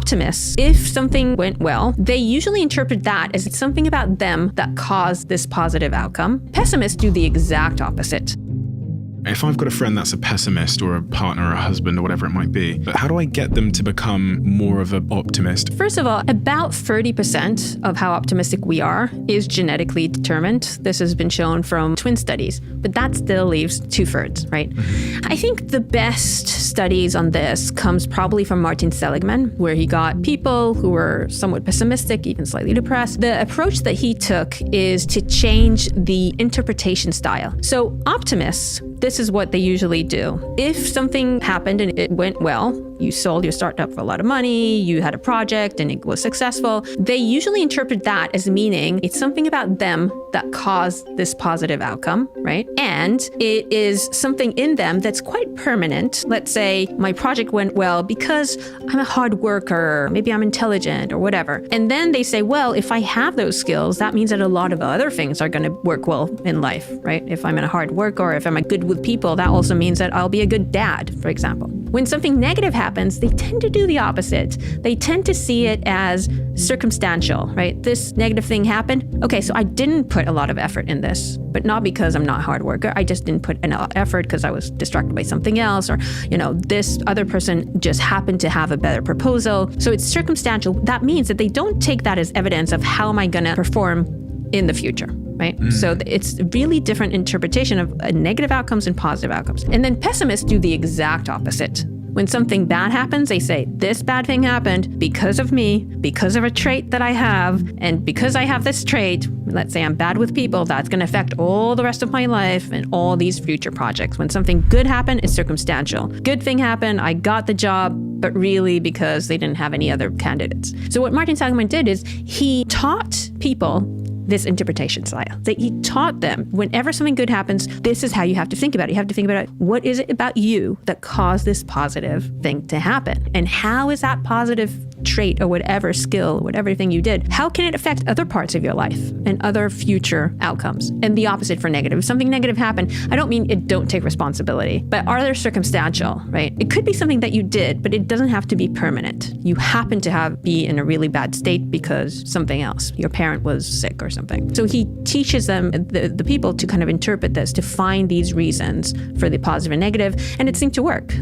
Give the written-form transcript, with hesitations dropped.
optimists, if something went well, they usually interpret that as something about them that caused this positive outcome. Pessimists do the exact opposite. If I've got a friend that's a pessimist or a partner or a husband or whatever it might be, but how do I get them to become more of an optimist? First of all, about 30% of how optimistic we are is genetically determined. This has been shown from twin studies, but that still leaves 2/3, right? I think the best studies on this comes probably from Martin Seligman, where he got people who were somewhat pessimistic, even slightly depressed. The approach that he took is to change the interpretation style. So optimists, this is what they usually do. If something happened and it went well, you sold your startup for a lot of money, you had a project and it was successful, they usually interpret that as meaning it's something about them that caused this positive outcome, right? And it is something in them that's quite permanent. Let's say my project went well because I'm a hard worker, maybe I'm intelligent or whatever. And then they say, well, if I have those skills, that means that a lot of other things are going to work well in life, right? If I'm a hard worker or if I'm good with people, that also means that I'll be a good dad, for example. When something negative happens, they tend to do the opposite. They tend to see it as circumstantial, right? This negative thing happened. Okay, so I didn't put a lot of effort in this, but not because I'm not a hard worker. I just didn't put enough effort because I was distracted by something else, or, this other person just happened to have a better proposal. So it's circumstantial. That means that they don't take that as evidence of how am I going to perform in the future, right? So it's really different interpretation of negative outcomes and positive outcomes. And then pessimists do the exact opposite. When something bad happens, they say, this bad thing happened because of me, because of a trait that I have, and because I have this trait, let's say I'm bad with people, that's going to affect all the rest of my life and all these future projects. When something good happened, it's circumstantial. Good thing happened, I got the job, but really because they didn't have any other candidates. So what Martin Seligman did is he taught people this interpretation style. That he taught them, whenever something good happens, this is how you have to think about it. You have to think about it. What is it about you that caused this positive thing to happen? And how is that positive trait or whatever skill, whatever thing you did, how can it affect other parts of your life and other future outcomes? And the opposite for negative. If something negative happened, I don't mean it don't take responsibility, but are there circumstantial, right? It could be something that you did, but it doesn't have to be permanent. You happen to be in a really bad state because something else, your parent was sick or something. So he teaches them, the people, to kind of interpret this, to find these reasons for the positive and negative, and it seemed to work.